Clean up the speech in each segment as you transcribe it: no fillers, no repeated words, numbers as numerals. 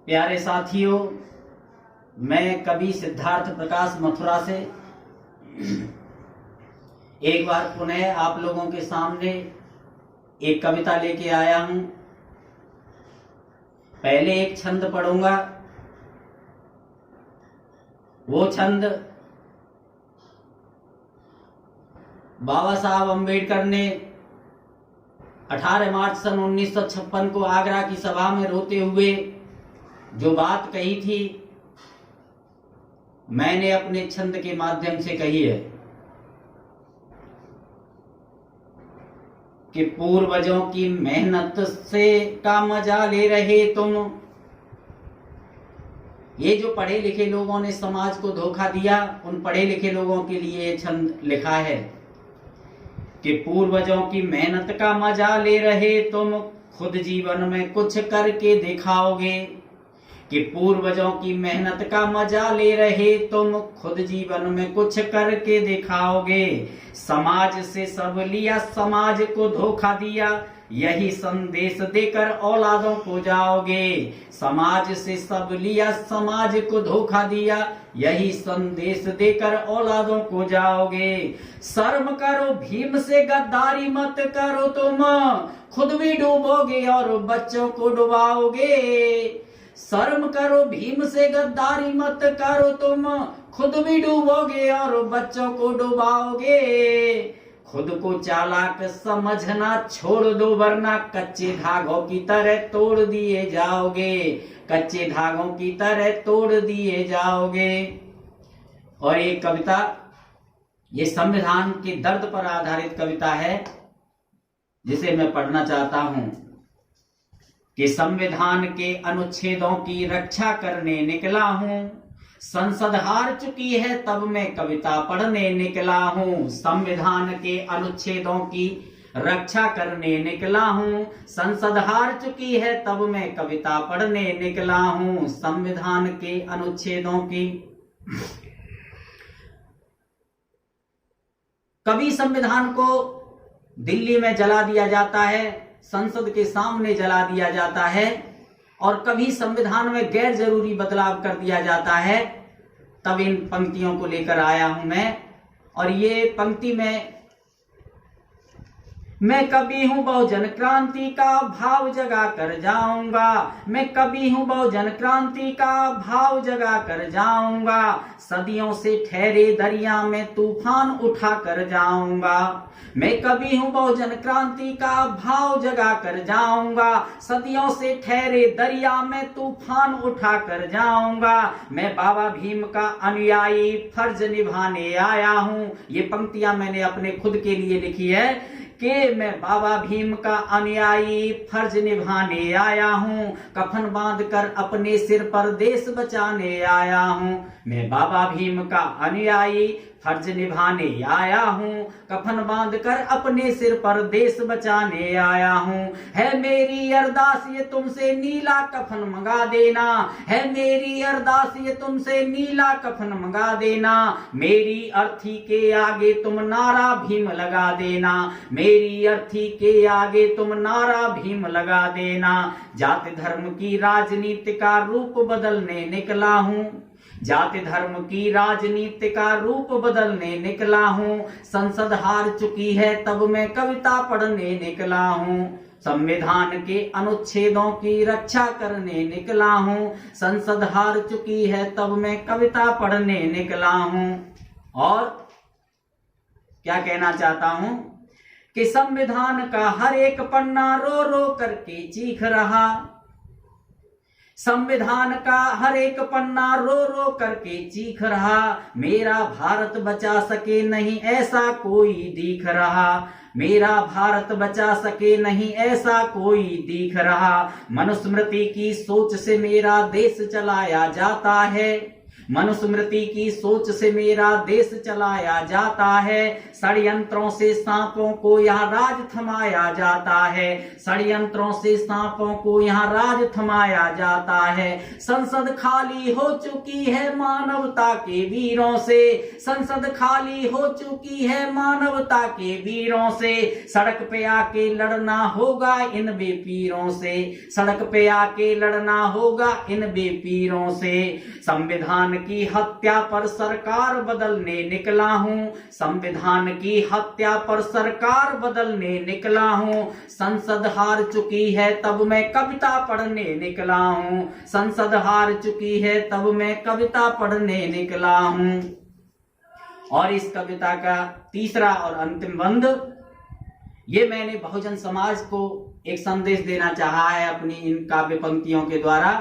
प्यारे साथियों, मैं कवि सिद्धार्थ प्रकाश मथुरा से एक बार पुनः आप लोगों के सामने एक कविता लेके आया हूं। पहले एक छंद पढ़ूंगा। वो छंद बाबा साहब अम्बेडकर ने 18 मार्च सन 1956 को आगरा की सभा में रोते हुए जो बात कही थी, मैंने अपने छंद के माध्यम से कही है कि पूर्वजों की मेहनत से का मजा ले रहे तुम। ये जो पढ़े लिखे लोगों ने समाज को धोखा दिया, उन पढ़े लिखे लोगों के लिए ये छंद लिखा है कि पूर्वजों की मेहनत का मजा ले रहे तुम, खुद जीवन में कुछ करके दिखाओगे। कि पूर्वजों की मेहनत का मजा ले रहे तुम, खुद जीवन में कुछ करके दिखाओगे। समाज से सब लिया, समाज को धोखा दिया, यही संदेश देकर औलादों को जाओगे। समाज से सब लिया, समाज को धोखा दिया, यही संदेश देकर औलादों को जाओगे। शर्म करो, भीम से गद्दारी मत करो तुम, खुद भी डूबोगे और बच्चों को डुबाओगे। शर्म करो, भीम से गद्दारी मत करो तुम, खुद भी डूबोगे और बच्चों को डुबाओगे। खुद को चालाक समझना छोड़ दो, वरना कच्चे धागों की तरह तोड़ दिए जाओगे। कच्चे धागों की तरह तोड़ दिए जाओगे। और ये कविता, ये संविधान के दर्द पर आधारित कविता है, जिसे मैं पढ़ना चाहता हूं कि संविधान के अनुच्छेदों की रक्षा करने निकला हूं। संसद हार चुकी है तब मैं कविता पढ़ने निकला हूं। संविधान के अनुच्छेदों की रक्षा करने निकला हूं। संसद हार चुकी है तब मैं कविता पढ़ने निकला हूं। संविधान के अनुच्छेदों की, कभी संविधान को दिल्ली में जला दिया जाता है, संसद के सामने जला दिया जाता है, और कभी संविधान में गैर जरूरी बदलाव कर दिया जाता है। तब इन पंक्तियों को लेकर आया हूं मैं। और ये पंक्ति में मैं कभी हूं बहुजन क्रांति का भाव जगा कर जाऊंगा। मैं कभी हूं बहुजन क्रांति का भाव जगा कर जाऊंगा। सदियों से ठहरे दरिया में तूफान उठा कर जाऊंगा। मैं कभी हूं बहुजन क्रांति का भाव जगा कर जाऊंगा। सदियों से ठहरे दरिया में तूफान उठा कर जाऊंगा। मैं बाबा भीम का अनुयायी फर्ज निभाने आया हूं। ये पंक्तियां मैंने अपने खुद के लिए लिखी है कि मैं बाबा भीम का अनुयायी फर्ज निभाने आया हूं। कफन बांधकर अपने सिर पर देश बचाने आया हूं। मैं बाबा भीम का अनुयायी फर्ज निभाने आया हूं। कफन बांधकर अपने सिर पर देश बचाने आया हूं। है मेरी अरदास ये तुमसे नीला कफन मंगा देना। है मेरी अरदास ये तुमसे नीला कफन मंगा देना। मेरी अर्थी के आगे तुम नारा भीम लगा देना। मेरी अर्थी के आगे तुम नारा भीम लगा देना। जाति धर्म की राजनीति का रूप बदलने निकला हूं। जाति धर्म की राजनीति का रूप बदलने निकला हूं। संसद हार चुकी है तब मैं कविता पढ़ने निकला हूं। संविधान के अनुच्छेदों की रक्षा करने निकला हूं। संसद हार चुकी है तब मैं कविता पढ़ने निकला हूं। और क्या कहना चाहता हूं कि संविधान का हर एक पन्ना रो रो करके चीख रहा। संविधान का हर एक पन्ना रो रो करके चीख रहा। मेरा भारत बचा सके नहीं ऐसा कोई दिख रहा। मेरा भारत बचा सके नहीं ऐसा कोई दिख रहा। मनुस्मृति की सोच से मेरा देश चलाया जाता है। मनुस्मृति की सोच से मेरा देश चलाया जाता है, षड्यंत्रों से सांपों को यहाँ राज थमाया जाता है, षड्यंत्रों से सांपों को यहाँ राज थमाया जाता है। संसद खाली हो चुकी है मानवता के वीरों से, संसद खाली हो चुकी है मानवता के वीरों से, सड़क पे आके लड़ना होगा इन बेपीरों से, सड़क पे आके लड़ना होगा इन बेपीरों से। संविधान की हत्या पर सरकार बदलने निकला हूं, संविधान की हत्या पर सरकार बदलने निकला हूं, संसद हार चुकी है तब मैं कविता पढ़ने निकला हूं, संसद हार चुकी है तब मैं कविता पढ़ने निकला हूं। और इस कविता का तीसरा और अंतिम बंद, ये मैंने बहुजन समाज को एक संदेश देना चाहा है अपनी इन काव्य पंक्तियों के द्वारा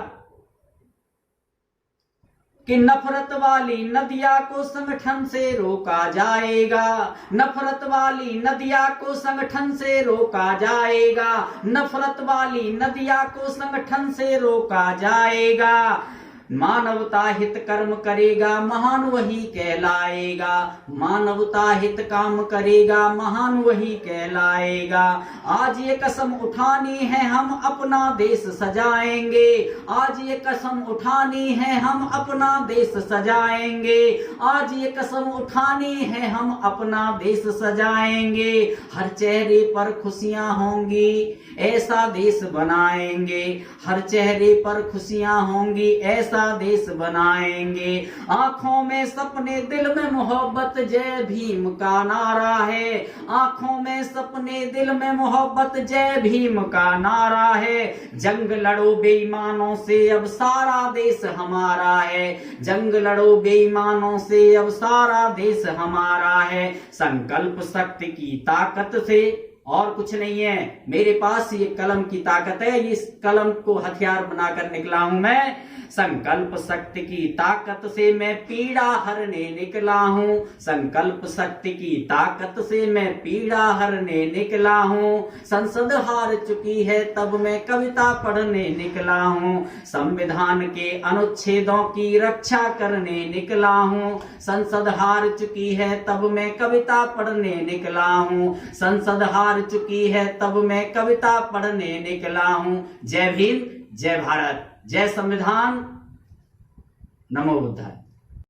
कि नफरत वाली नदिया को संगठन से रोका जाएगा, नफरत वाली नदिया को संगठन से रोका जाएगा, नफरत वाली नदिया को संगठन से रोका जाएगा। मानवता हित कर्म करेगा महान वही कहलाएगा, मानवता हित काम करेगा महान वही कहलाएगा। आज ये कसम उठानी है हम अपना देश सजाएंगे, आज ये कसम उठानी है हम अपना देश सजाएंगे, आज ये कसम उठानी है हम अपना देश सजाएंगे। हर चेहरे पर खुशियां होंगी ऐसा देश बनाएंगे, हर चेहरे पर खुशियां होंगी ऐसा देश बनाएंगे। आंखों में सपने दिल में मोहब्बत जय भीम का नारा है, आंखों में सपने दिल में मोहब्बत जय भीम का नारा है। जंग लड़ो बेईमानों से अब सारा देश हमारा है, जंग लड़ो बेईमानों से अब सारा देश हमारा है। संकल्प शक्ति की ताकत से और कुछ नहीं है, मेरे पास ये कलम की ताकत है, इस कलम को हथियार बनाकर निकला हूं मैं। संकल्प शक्ति की ताकत से मैं पीड़ा हरने निकला हूं, संकल्प शक्ति की ताकत से मैं पीड़ा हरने निकला हूं। संसद हार चुकी है तब मैं कविता पढ़ने निकला हूं, संविधान के अनुच्छेदों की रक्षा करने निकला हूं। संसद हार चुकी है तब मैं कविता पढ़ने निकला हूं, संसद हार चुकी है तब मैं कविता पढ़ने निकला हूं। जय भीम, जय भारत, जय संविधान, नमो बुद्धाय।